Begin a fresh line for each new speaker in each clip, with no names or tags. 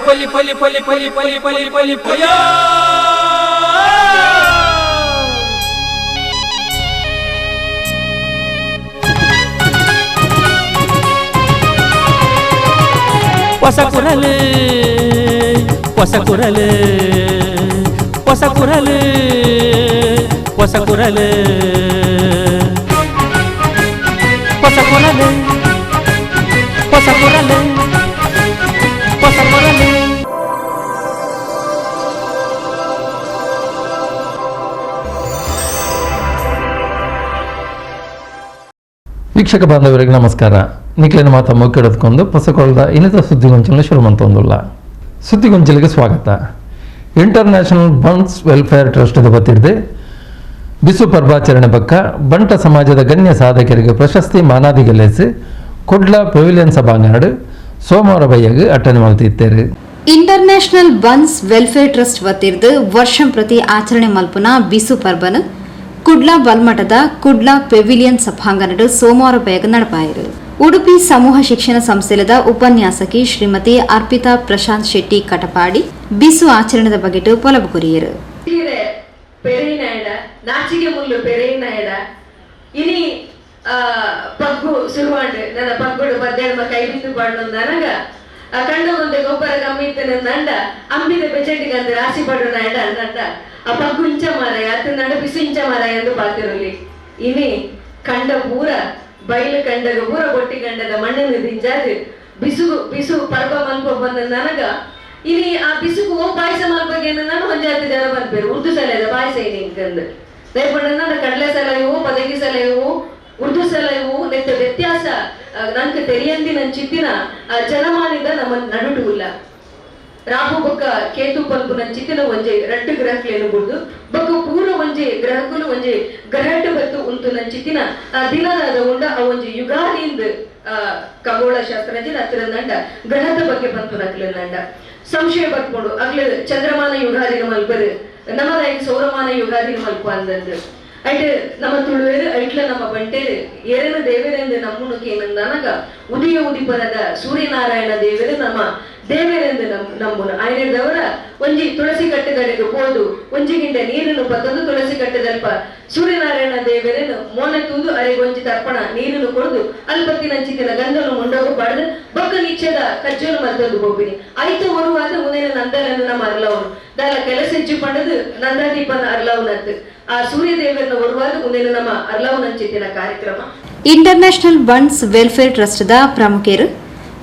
ಪಲಿ ಪಲಿ ಪಲಿ ಪಲಿ ಪಲಿ ಪಲಿ ಪಲಿ ಪಯ ಹೊಸ ಕುರಲು ಹೊಸ ಕುರಲು ಹೊಸ ಕುರಲು ಹೊಸ ಕುರಲು ಹೊಸ ಕುರಲು ಹೊಸ ಕುರಲು ಹೊಸ ಕುರಲು. ವೀಕ್ಷಕ ಬಾಂಧವರಿಗೆ ನಮಸ್ಕಾರ. ನಿಖಿಲಿನ ಮಾತ ಮುಕ್ಕೆಡೆದುಕೊಂಡು ಹೊಸಕೊಳದ ಇನ್ನಿತ ಸುದ್ದಿಗೊಂಚಲಿನ ಶುರುಮಂತೊಂದುಲ್ಲ. ಸುದ್ದಿಗೊಂಚಲಿಗೆ ಸ್ವಾಗತ. International Bunts welfare trust ವತಿರ್ದೆ Bisu ಪರ್ವಾಚರಣೆ ಬಕ್ಕ ಬಂಟ ಸಮಾಜದ ಗಣ್ಯ ಸಾಧಕರಿಗೆ ಪ್ರಶಸ್ತಿ ಮಾನಾದಿಗಲೇಸಿ ಕುಡ್ಲ ಪೆವಿಲಿಯನ್ ಸಭಾಂಗಣ ಸೋಮವಾರ ಬಯ್ಯಗೆ ಅಟೆಂಡ್ ಮಾಡ್ತಿದ್ದಾರೆ.
ಇಂಟರ್ನ್ಯಾಷನಲ್ ಬಂಟ್ಸ್ ವೆಲ್ಫೇರ್ ಟ್ರಸ್ಟ್ ವತಿರ್ದು ವರ್ಷಂ ಪ್ರತಿ ಆಚರಣೆ ಮಲ್ಪುನ ಬಿಸು ಪರ್ಬನ್ ಕುಡ್ಲ ಬಲ್ಮಠದ ಕುಡ್ಲ ಪೆವಿಲಿಯನ್ ಸಭಾಂಗಣ ಸೋಮವಾರ ಬಯಗ ನಡಪಾಯಿರು. ಉಡುಪಿ ಸಮೂಹ ಶಿಕ್ಷಣ ಸಂಸ್ಥೆದ ಉಪನ್ಯಾಸಕಿ ಶ್ರೀಮತಿ ಅರ್ಪಿತಾ ಪ್ರಶಾಂತ್ ಶೆಟ್ಟಿ ಕಟಪಾಡಿ ಬಿಸು ಆಚರಣೆದ ಬಗೆಟು ಪೊಲಬು ಕೊರಿಯರು.
ನಾಚಿಗೆ ಮುಳ್ಳು ಪೆರೇನಾಯಡ ಇನಿ ಪಗ್ಗು ಸುರುವಾಂಡು ನನ್ನ ಪಗ್ಗುಡು ಬದ್ದೆಳ್ಮ ಕೈ ಬಿದ್ದು ಪಾಡು ನನಗ ಕಂಡೊಂದೆ ಗೊಬ್ಬರ ಕಮ್ಮಿತ್ತನ ನಂಡ ಅಂಬಿದ ಬೆಚಟಿಗಂದ ರಾಶಿ ಪಡು ನಾಯಡ ನಂಡ ಆ ಪಗ್ಗು ಇಂಚ ಮಾರಾಯ ಅತ್ತ ನಡ ಬಿಸು ಇಂಚ ಮಾರಾಯ ಎಂದು ಪಾತಿರಲಿ ಇನಿ ಕಂಡ ಪೂರ ಬಯಲು ಕಂಡಗ ಪೂರ ಬೊಟ್ಟಿ ಕಂಡದ ಮಣ್ಣನ್ನು ದಿಂಜಾದು ಬಿಸು ಬಿಸು ಪರ್ವ ಮಲ್ಪ ಬಂದ ನನಗ ಇನಿ ಆ ಬಿಸುಕು ಓ ಪಾಯಸ ಮಲ್ಪಗೆ ನಾನು ಹೊಂಜಾತಿ ಜನ ಬರ್ಬೇರು ಉರ್ದು ಸಲದ ಪಾಯಸ ಏನಿಂಕಂದು ರೇಪಣ್ಣ ಕಡಲೆ ಸಲ ಇವು ಪದಗಿ ಸಲ ಇವು ಉರ್ದು ಸಲ ಇವು ನೆತ್ತ ವ್ಯತ್ಯಾಸ ನಂಗೆ ತೆರಿಯಂದಿ ನನ್ನ ಚಿತ್ತಿನ ಜನಮಾನಿದ ನಮ್ಮ ನಡುಟುಲ್ಲ ರಾಹು ಬೊಕ್ಕ ಕೇತು ಪಲ್ಪು ನನ್ನ ಚಿತ್ತಿನ ಒಂಜೆ ರಟ್ಟು ಗ್ರಹಕ್ಲೇನು ಬಿಡ್ದು ಬೊಕ್ಕ ಪೂರ ಒಂಜೆ ಗ್ರಹಕ್ಕಲು ಒಂಜೆ ಗ್ರಹಟ್ಟು ಬತ್ತು ಉಂಟು ನನ್ನ ಚಿತ್ತಿನ ದಿನದ ಉಂಡ ಆ ಒಂಜೆ ಯುಗಾದಿಯಿಂದ ಖಗೋಳ ಶಾಸ್ತ್ರಜ್ಞ ಹತ್ತಿರ ನಂಡ ಗ್ರಹದ ಬಗ್ಗೆ ಬಂತು ನಕ್ಲ ನಂಡ ಸಂಶಯ ಬರ್ಕೊಂಡು ಆಗ್ಲೇ ಚಂದ್ರಮಾನ ಯುಗಾದಿನ ಮಲ್ಪರು ನಮ್ಮದಾಗಿ ಸೌರಮಾನ ಯುಗಾದಿನ ಮಲ್ಪ ಅಂದಂದು ಐಟ್ ನಮ್ಮ ತುಳುವೇರು ಐಟ್ಲ ನಮ್ಮ ಬಂಟೇರು ಏರೇನ ದೇವರೆಂದು ನಮ್ಮುನಕ್ಕೆ ಏನಂದನಗ ಉದಯ ಉದಿಪರದ ಸೂರ್ಯನಾರಾಯಣ ದೇವರು ನಮ್ಮ ದೇವರೆಂದು ನಮ್ಮುನು ಆಯ್ನದವರ ಒಂಜಿ ತುಳಸಿ ಕಟ್ಟೆದಡೆಗೆ ಹೋದು ಒಂಜಿಗಿಂಡ ನೀರನ್ನು ಪತ್ತೊಂದು ತುಳಸಿ ಕಟ್ಟೆದಲ್ಪ ಸೂರ್ಯನಾರಾಯಣ ದೇವರೇನು ಮೋನೆ ತೂದು ಅರೆಗೊಂಜಿ ತರ್ಪಣ ನೀರನ್ನು ಕೊಡದು ಅಲ್ಪತ್ತಿನ ಚಿತ್ತಿನ ಗಂಧನು ಮುಂಡೋಗು ಪಡೆದು ಬೊಕ್ಕ ನಿಚ್ಚದ ಕಜ್ಜನು ಮತ್ತೊಂದು ಹೋಗ್ಬಿನಿ ಆಯ್ತು ಬರುವಾದ ಮುಂದಿನ ನಂದರನ್ನು ನಮ್ಮ ಅರ್ಲವನು ದಾಲ ಕೆಲಸ ಹೆಚ್ಚು ಪಡೆದು ನಂದಾದೀಪನ ಅರ್ಲವನದ್ದು ಆ ಸೂರ್ಯ ದೇವರನ್ನ ಬರುವಾದ ಮುಂದಿನ ನಮ್ಮ ಅರ್ಲವನಂಚಿತ್ತಿನ ಕಾರ್ಯಕ್ರಮ.
International Bunts welfare trust the ಪ್ರಮುಖರು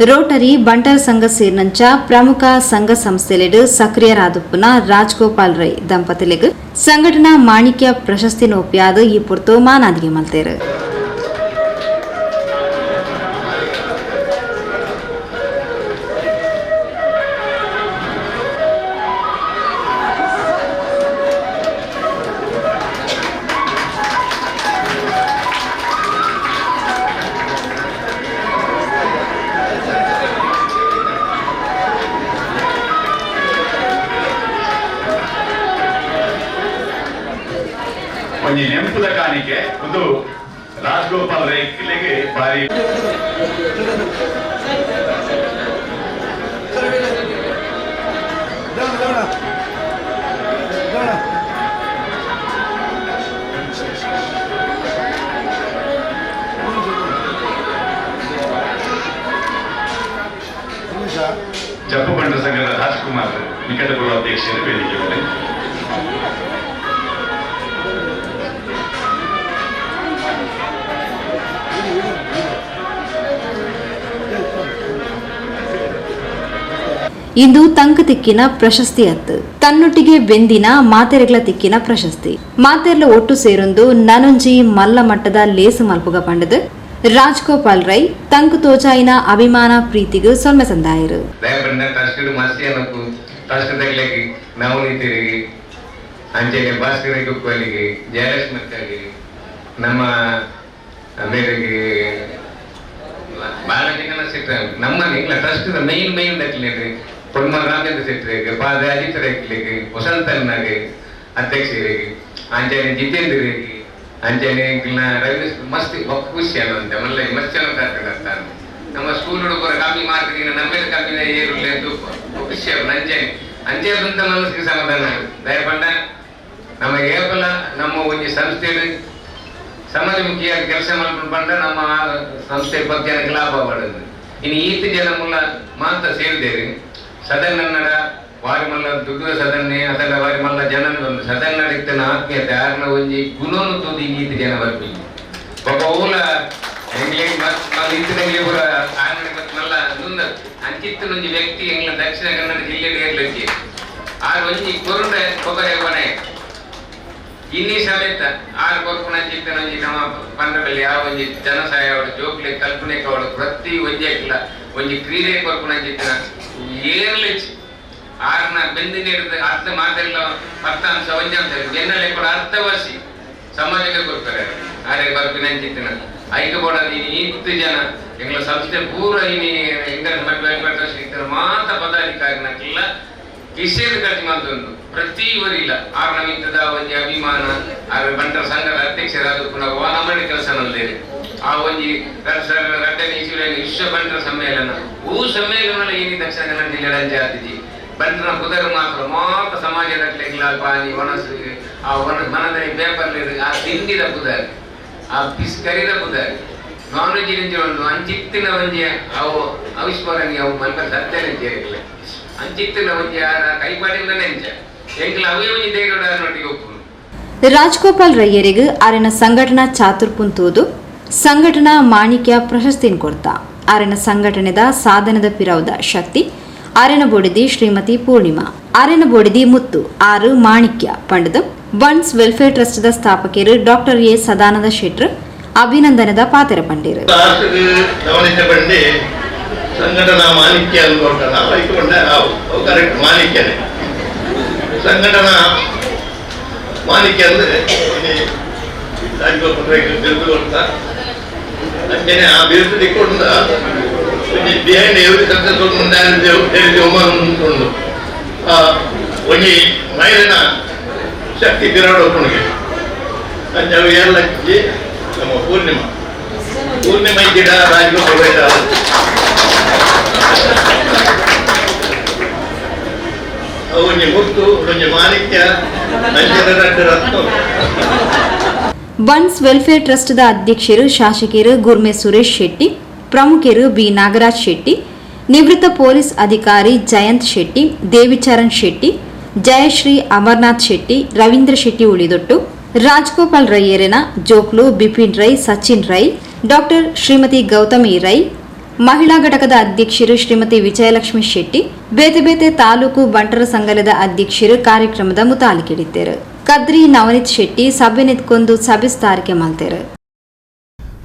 ರೋಟರಿ ಬಂಟರ್ ಸಂಘ ಸೇರಿನಂಚ ಪ್ರಮುಖ ಸಂಘ ಸಂಸ್ಥೆಲೆಡು ಸಕ್ರಿಯರಾದುಪ್ಪುನ ರಾಜ್ಗೋಪಾಲ್ ರೈ ದಂಪತಿಲಿಗೆ ಸಂಘಟನಾ ಮಾಣಿಕ್ಯ ಪ್ರಶಸ್ತಿ ನೋಪಿಯಾದ ಈ ಪುರ್ತು ಮಾನಾದಿಗೆ ಮಲ್ತೇರು.
ಒಂಜಿ ನೆಂಪುದ ಕಾಣಿಕೆ ಒಂದು ರಾಜಗೋಪಾಲ್ ರೈಕಿಲೆಗೆ ಬಾರಿ ಜಪ್ಪು ಬಂಡ ಸಂಘದ ರಾಜ್ಕುಮಾರ್ ನಿಕಟಪೂರ್ವ ಅಧ್ಯಕ್ಷರು ವೇದಿಕೆ ಮೇಲೆ
ಇಂದು ತಂಕ ತಿಕ್ಕಿನ ಪ್ರಶಸ್ತಿ ಅತ್ತು ತನ್ನೊಟ್ಟಿಗೆ ಬೆಂದಿನ ಮಾತೆರೆಗಳ ತಿಕ್ಕಿನ ಪ್ರಶಸ್ತಿ ಮಾತೆರ್ಲ ಒಟ್ಟು ಸೇರೊಂದು ನನೊಂಜಿ ಮಲ್ಲ ಮಟ್ಟದ ಲೇಸು ಮಲ್ಪುಗ ಪಂಡದು ರಾಜ್ಗೋಪಾಲ್ ರೈ ತಂಕು ತೋಚಾಯಿನ ಅಭಿಮಾನ ಪ್ರೀತಿಗೂ ಸೊಲ್ಮೆ ಸಂದಾಯರು.
ನಮ್ಮ ಬಾಲಕಿನ ಸಿಟ್ಟ ನಮ್ಮ ಟ್ರಸ್ಟ್ ಮೈನ್ ದಕ್ಲಿಗೆ ಪೊನ್ಮರ ರಾಮೇಂದ್ರ ಶೆಟ್ಟರಿಗೆ ಪಾದ ಅಜಿತ್ ರೇಖಲಿಗೆ ವಸಂತನಾಗೆ ಅಧ್ಯಕ್ಷರಿಗೆ ಅಂಜನೆ ಜಿತೇಂದ್ರಿಗೆ ಅಂಜನೆ ರವಿ ಮಸ್ತ್ ಖುಷಿ ಅನ್ನುವಂತೆ ಮಲ್ಲ ಮಸ್ತ್ ಚೆನ್ನಾಗಿ ನಮ್ಮ ಸ್ಕೂಲ್ ಹುಡುಗರ ಕಮ್ಮಿ ಮಾರ್ಕ್ ನಮ್ಮೇಲೆ ಕಮ್ಮಿ ಏರುಲ್ಲ ಎಂದು ಖುಷಿ ನಂಜನೆ ಅಂಚೆದಂತ ಮನಸ್ಸಿಗೆ ಸಮಾಧಾನ ದಯಪಂಡ ನಮಗೆ ಏಪಲ ನಮ್ಮ ಒಂದು ಸಂಸ್ಥೆಯಲ್ಲಿ ಸಮಾಜಮುಖಿಯಾಗಿ ಕೆಲಸ ಮಾಡ್ಕೊಂಡು ಬಂದ ನಮ್ಮ ಸಂಸ್ಥೆ ಬಗ್ಗೆ ಜನಕ್ಕೆ ಲಾಭ ಪಡೆದು ಇನ್ನು ಈತ ಜನ ಮುಲ್ಲ ಮಾತ್ರ ಸೇರಿದ್ದೇವೆ ಸದನ್ ಕನ್ನಡ ವಾರಿ ಮಲ್ಲ ದುಡ್ಡು ಸದನ್ನೇ ಅದೆಲ್ಲ ವಾರಿ ಮಲ್ಲ ಜನನೊಂದು ಸದನ್ ನಡೀತನ ಆತ್ಮೀಯತೆ ಯಾರನ್ನ ಒಂಜಿ ಗುಣವನ್ನು ತೋದಿ ಈತ ಜನ ಬರ್ಬೇಕು ಒಬ್ಬ ಊಲ ಎಂಗ್ಲಿಗೆ ಇತ್ತಿನಂಗೆ ಕೂಡ ಆರ್ಮಡಿ ಮತ್ತು ಮಲ್ಲ ಮುಂದ ಅಂಚಿತ್ತಿನೊಂದು ವ್ಯಕ್ತಿ ಎಂಗ್ಲ ದಕ್ಷಿಣ ಕನ್ನಡ ಜಿಲ್ಲೆಗೆ ಇರ್ಲಿಕ್ಕೆ ಆರು ಒಂಜಿ ಕೊರುಂಡ ಕೊಬ್ಬರಿ ಕೊನೆ ಇನ್ನಿ ಸಮೇತ ಆರು ಕೊರ್ಪುಣ ಚಿತ್ತನೊಂಜಿ ನಮ್ಮ ಪಂಡದಲ್ಲಿ ಯಾವ ಒಂಜಿ ಜನಸಹಾಯ ಅವಳು ಜೋಕ್ಲೆ ಕಲ್ಪನೆ ಅವಳು ಪ್ರತಿ ಒಂಜೆಕ್ಲ ಒಂಜಿ ಕ್ರೀಡೆ ಕೊರ್ಪುಣ ಚಿತ್ತನ ಏರ್ಲಿಚ್ಚಿ ಆರ್ನ ಬೆಂದಿನ ಅರ್ಥ ಮಾತೆಲ್ಲ ಪತ್ತಾಂಶ ಒಂಜಾಂಶ ಬೆನ್ನಲೆ ಕೂಡ ಅರ್ಥವರ್ಷಿ ಸಮಾಜಕ್ಕೆ ಕೊಡ್ತಾರೆ ಆರೆ ಬರ್ಪಿನ ಚಿತ್ತನ ಐದು ಕೂಡ ಇತ್ತು ಜನ ಎಂಗ್ಲ ಸಂಸ್ಥೆ ಪೂರ ಇನಿ ಎಂಗರ ಮಾತ ಪದಾಧಿಕಾರಿನಕ್ಕೆಲ್ಲ ಕಿಶೇದ ಖರ್ಚು ಮಾಡ್ತೊಂದು ಪ್ರತಿ ಊರಿಲ್ಲ ಆರು ನಮಿತ್ತದ ಒಂಜಿ ಅಭಿಮಾನ ಆರು ಬಂಟರ ಸಂಘದ ಅಧ್ಯಕ್ಷರಾದ ಪುನಃ ನಮ್ಮಡಿ ಕೆಲಸ ನಲ್ದೇವೆ ಆ ಒಂಜಿ ರಡ್ಡನೇ ವಿಶ್ವ ಬಂಟರ ಸಮ್ಮೇಳನ ಸಮ್ಮೇಳನ ಏನಿ ದಕ್ಷಿಣ ಕನ್ನಡ ಜಿಲ್ಲೆ ಅಂಜಾತಿಜಿ ಬಂಟನ ಕುದುರೆ ಮಾತ್ರ ಸಮಾಜದ ಪಾನಿ ಒಣಸು ಆ ಮನದಲ್ಲಿ ಪೇಪರ್ ಆ ತಿಂಡಿದ ಕುದಾರಿ ಆ ಕರಿದ ಕುದಾರಿ ನಾನ್ ವೆಜ್ ನಿಂಚೆ ಒಂದು ಅಂಚಿತ್ತಿನ ಒಂಜಿ ಅವು ಅವಿಸ್ಮರಣೀಯ ಅವು ಮಲ್ಪ ಸತ್ಯನಿಂಚೇರಿಲ್ಲ ಅಂಚಿತ್ತಿನ ಒಂಜಿ ಯಾರ ಕೈಪಾಡಿಂದ ನೆಂಚ ಎಂಕ್ಲ ಅವೇ ಒಂಜಿ ದೇಗಡೊಟ್ಟಿಗೆ ಒಪ್ಪು
ರಾಜ್ಗೋಪಾಲ್ ರಯ್ಯರಿಗೆ ಆರಿನ ಸಂಘಟನಾ ಚಾತುರ್ಪುಂತೂದು ಸಂಘಟನಾ ಮಾಣಿಕ್ಯ ಪ್ರಶಸ್ತಿನ ಕೊಡ್ತಾ ಆರಿನ ಸಂಘಟನೆದ ಸಾಧನದ ಪಿರವದ ಶಕ್ತಿ ಆರಿನ ಬೋಡಿದಿ ಶ್ರೀಮತಿ ಪೂರ್ಣಿಮಾ ಆರಿನ ಬೋಡಿದಿ ಮುತ್ತು ಆರು ಮಾಣಿಕ್ಯ ಪಂಡದ ಬನ್ಸ್ ವೆಲ್ಫೇರ್ ಟ್ರಸ್ಟ್ ಸ್ಥಾಪಕರು ಡಾಕ್ಟರ್ ಎ ಸದಾನಂದ ಶೆಟ್ರ್ ಅಭಿನಂದನದ ಪಾತ್ರ ಪಂಡಿರು
ಸಂಘಟನಾ ಮಾಣಿಕ್ಯ ಅನ್ಕೊಂಡ ಕರೆಕ್ಟ್ ಮಾಣಿಕ್ಯನೇ ಸಂಘಟನಾ ಮಾಣಿಕ್ಯ ಅಂದ್ರೆ ಬಿರುದು ಕೊಡ್ತಾ ಅಂಚನೆ ಆ ಬಿರುದು ತಿಕ್ಕೊಂಡ ಬಿಹೈಂಡ್ ಎವ್ರಿ ಸಕ್ಸಸ್ಫುಲ್ ಉಂಟು ಒಂಜಿ ಮಹಿಳೆನ ಶಕ್ತಿ ಪಿರಾಡ್ ಒಪ್ಪಣಿಗೆ ಅಂಚೆ ಅವು ಎಲ್ಲ ನಮ್ಮ ಪೂರ್ಣಿಮಾ ಗಿಡ ರಾಜಗೋಪಾಲ್ ಒಂಜಿ ಮುತ್ತು ಒಂಜಿ ಮಾಣಿಕ್ಯ ಅಂಚೆ ರತ್ನ
ಬನ್ಸ್ ವೆಲ್ಫೇರ್ ಟ್ರಸ್ಟ್ ಅಧ್ಯಕ್ಷರು ಶಾಸಕರು ಗುರ್ಮೆ ಸುರೇಶ್ ಶೆಟ್ಟಿ ಪ್ರಮುಖರು ಬಿ ನಾಗರಾಜ್ ಶೆಟ್ಟಿ ನಿವೃತ್ತ ಪೊಲೀಸ್ ಅಧಿಕಾರಿ ಜಯಂತ್ ಶೆಟ್ಟಿ ದೇವಿಚರಣ್ ಶೆಟ್ಟಿ ಜಯಶ್ರೀ ಅಮರ್ನಾಥ್ ಶೆಟ್ಟಿ ರವೀಂದ್ರ ಶೆಟ್ಟಿ ಉಳಿದೊಟ್ಟು ರಾಜ್ಗೋಪಾಲ್ ರಯ್ಯರೆನ ಜೋಕ್ಲು ಬಿಪಿನ್ ರೈ ಸಚಿನ್ ರೈ ಡಾಕ್ಟರ್ ಶ್ರೀಮತಿ ಗೌತಮಿ ರೈ ಮಹಿಳಾ ಘಟಕದ ಅಧ್ಯಕ್ಷರು ಶ್ರೀಮತಿ ವಿಜಯಲಕ್ಷ್ಮಿ ಶೆಟ್ಟಿ ಬೇತೆ ಬೇತೆ ತಾಲೂಕು ಬಂಟರ ಸಂಘದ ಅಧ್ಯಕ್ಷರು ಕಾರ್ಯಕ್ರಮದ ಮುತಾಲಿಕಿಡಿದ್ದರು ಕದ್ರಿ ನವನೀತ್ ಶೆಟ್ಟಿ ಸಭೆ ನೆತ್ಕೊಂದು ಸಭೆಸ್ತಾರಿಕೆ ಮಾಡ್ತಾರೆ.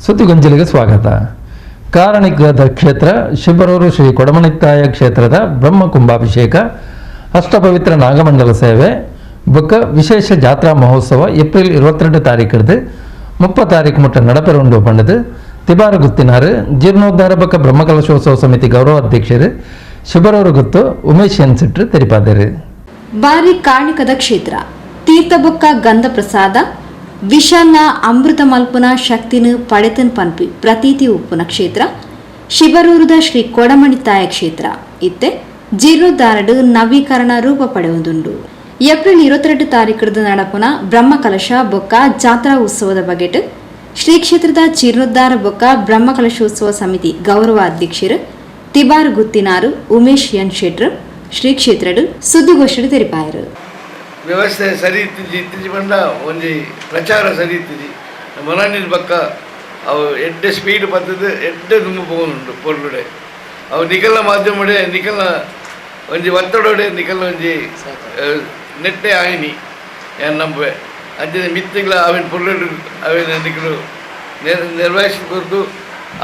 ಸುದ್ದಿಗೊಂಜಲಿಗೆ ಸ್ವಾಗತ. ಕಾರಣಿಕದ ಕ್ಷೇತ್ರ ಶಿಬರೂರು ಶ್ರೀ ಕೊಡಮಣಿತ್ತಾಯ ಕ್ಷೇತ್ರದ ಬ್ರಹ್ಮ ಕುಂಭಾಭಿಷೇಕ ಅಷ್ಟಪವಿತ್ರ ನಾಗಮಂಡಲ ಸೇವೆ ಬೊಕ್ಕ ವಿಶೇಷ ಜಾತ್ರಾ ಮಹೋತ್ಸವ ಏಪ್ರಿಲ್ 22 ತಾರೀಕಿಡ್ದು 30 ತಾರೀಕು ಮುಟ್ಟ ನಡಪೆರುಂಡು ಪಂಡದು ತಿಬಾರ ಗುತ್ತಿನಾರು ಜೀರ್ಣೋದ್ಧಾರ ಬೊಕ್ಕ ಬ್ರಹ್ಮಕಲಶೋತ್ಸವ ಸಮಿತಿ ಗೌರವ ಅಧ್ಯಕ್ಷರು ಶಿಬರೂರು ಗುತ್ತು ಉಮೇಶ್ ಎನ್ ಸಿಟ್ರು ತೆರಿಪಾದರು.
ಬಾರಿ ಕಾಣಿಕದ ಕ್ಷೇತ್ರ ತೀರ್ಥ ಬೊಕ್ಕ ಗಂಧ ಪ್ರಸಾದ ವಿಶಾಲ್ನ ಅಮೃತ ಮಲ್ಪುನ ಶಕ್ತಿನ ಪಡೆತನ್ ಪನ್ಪಿ ಪ್ರತೀತಿ ಉಪ್ಪುನ ಕ್ಷೇತ್ರ ಶಿಬರೂರುದ ಶ್ರೀ ಕೊಡಮಣಿತ್ತಾಯ ಕ್ಷೇತ್ರ ಇತ್ತೆ ಜೀರ್ಣೋದ್ಧಾರಡು ನವೀಕರಣ ರೂಪ ಪಡೆಯುವುದುಂಡು. ಏಪ್ರಿಲ್ 22 ತಾರೀಕಿಡ್ದು ನಡಪುನ ಬ್ರಹ್ಮಕಲಶ ಬೊಕ್ಕ ಜಾತ್ರಾ ಉತ್ಸವದ ಬಗೆಟ್ ಶ್ರೀ ಕ್ಷೇತ್ರದ ಜೀರ್ಣೋದ್ಧಾರ ಬೊಕ್ಕ ಬ್ರಹ್ಮಕಲಶೋತ್ಸವ ಸಮಿತಿ ಗೌರವ ಅಧ್ಯಕ್ಷರು ತಿಬಾರ್ ಗುತ್ತಿನಾರು ಉಮೇಶ್ ಎನ್ ಶೆಟ್ರ್ ಶ್ರೀ ಕ್ಷೇತ್ರಡು ಸುದ್ದಿಗೋಷ್ಠಿ ತೆರಿಪಾಯರು.
ವ್ಯವಸ್ಥೆ ಸರಿ ಇತ್ತಿಜಿ ಇತ್ತಿಜಿ ಬಂದ ಒಂಜಿ ಪ್ರಚಾರ ಸರಿ ಇತ್ತಿಜಿ ಮೊಲನಿನ ಪಕ್ಕ ಅವು ಎಡ್ಡೆ ಸ್ಪೀಡ್ ಬರ್ತದೆ ಎಡ್ಡೆ ತುಂಬ ಪೋನುಂಡು ಪೊರ್ಲುಡೆ ಅವು ನಿಕಲ್ನ ಮಾಧ್ಯಮಡೆ ನಿಕಲ್ನ ಒಂಜಿ ಒತ್ತಡೋಡೆ ನಿಕಲ್ನ ಒಂಜಿ ನೆಟ್ಟೆ ಆಯ್ನಿ ಏನು ನಂಬೆ ಅಂಚನೆ ಮಿತ್ತಿಗಳ ಅವಿನ ಪೊರ್ಲುಡು ಅವಿನ ನಿಕಲು ನಿರ್ವಹಿಸಿ ಕೊರ್ದು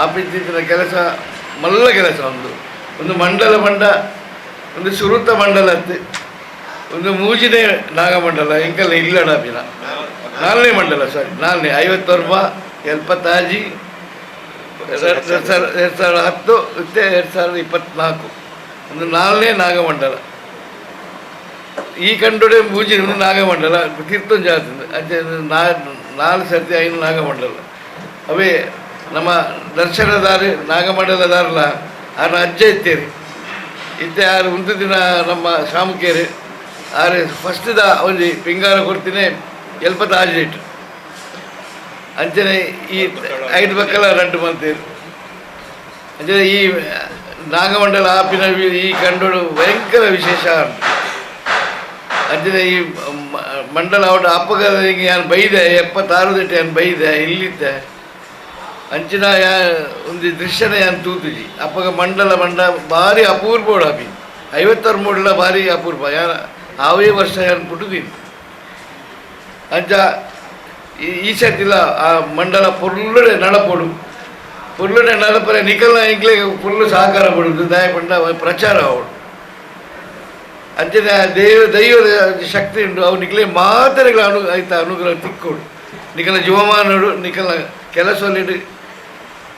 ಆಪಿತ್ತಿನ ಕೆಲಸ ಮಲ್ಲ ಕೆಲಸ ಒಂದು ಮಂಡಲ ಬಂಡ ಒಂದು ಸುರುತ ಮಂಡಲ ಅತ್ತೆ ಒಂದು ಮೂಜಿನೇ ನಾಗಮಂಡಲ ಇಂಕಲ್ಲ ಇಲ್ಲಡಾಪಿನ 4ನೇ ಮಂಡಲ ಸಾರಿ 4ನೇ 50 ರೂಪಾಯಿ 70 2010 ಮತ್ತೆ 2024 ಒಂದು 4ನೇ ನಾಗಮಂಡಲ ಈ ಕಂಡುಡೆ ಮೂಜಿನ ಒಂದು ನಾಗಮಂಡಲ ತೀರ್ಥೊಂದು ಜಾತಿಂದ ಅಂಚೆ 4 ಸರ್ತಿ 5 ನಾಗಮಂಡಲ ಅವೇ ನಮ್ಮ ದರ್ಶನದಾರಿ ನಾಗಮಂಡಲದಾರಲ್ಲ ಅನ್ನ ಅಜ್ಜ ಇತ್ತೇರಿ ಇತ್ತೆ ಆರು ಒಂದು ದಿನ ನಮ್ಮ ಶಾಮುಕೇರಿ ಆರು ಫಸ್ಟ್ದ ಒಂದು ಪಿಂಗಾರ ಕೊಡ್ತೀನಿ ಎಲ್ಪತ್ತ ಆಜಿಟ್ಟು ಅಂಚನೆ ಈ 5 ಮಕ್ಕಳ ರಡ್ಡು ಮಂತೇರು ಅಂಚನೆ ಈ ನಾಗಮಂಡಲ ಆಪಿನ ಈ ಕಂಡೋಡು ಭಯಂಕರ ವಿಶೇಷ ಅಂಚನೆ ಈ ಮಂಡಲ ಅವಡ ಅಪ್ಪಗರಿಗೆ ನಾನು ಬೈದೆ 76 ದಟ್ಟೆ ನಾನು ಬೈದೆ ಇಲ್ಲಿದ್ದೆ ಅಂಚಿನ ಒಂದು ದೃಶ್ಯನ ನಾನು ತೂತುಜಿ ಅಪ್ಪಗ ಮಂಡಲ ಭಾರಿ ಅಪೂರ್ವ ಅಪಿ 56 ಮೂಡಲ ಭಾರಿ ಅಪೂರ್ವ ಯಾರು ಆವೇ ವರ್ಷ ನಾನು ಪುಟ್ಟುದೀನಿ ಅಂಚ ಈ ಸರ್ತಿಲ್ಲ ಆ ಮಂಡಲ ಪೊರ್ಲುಡೆ ನಡಪೊಡು ಪೊರ್ಲುಡೆ ನಡಪರೆ ನಿಕಲ್ನ ಇಂಗ್ಲೆ ಫುಲ್ಲು ಸಹಕಾರ ಪಡುದು ದಯ ಪಂಡ ಪ್ರಚಾರ ಅವಳು ಅಂಚನೆ ದೈವದ ಶಕ್ತಿ ಉಂಟು ಅವು ನಿಖಲೆ ಮಾತರೆಗಳ ಅನುಗ್ರಹ ತಿಕ್ಕೋಡು ನಿಖಲ ಜೀವಮಾನೋಡು ನಿಖಲ ಕೆಲಸದಲ್ಲಿ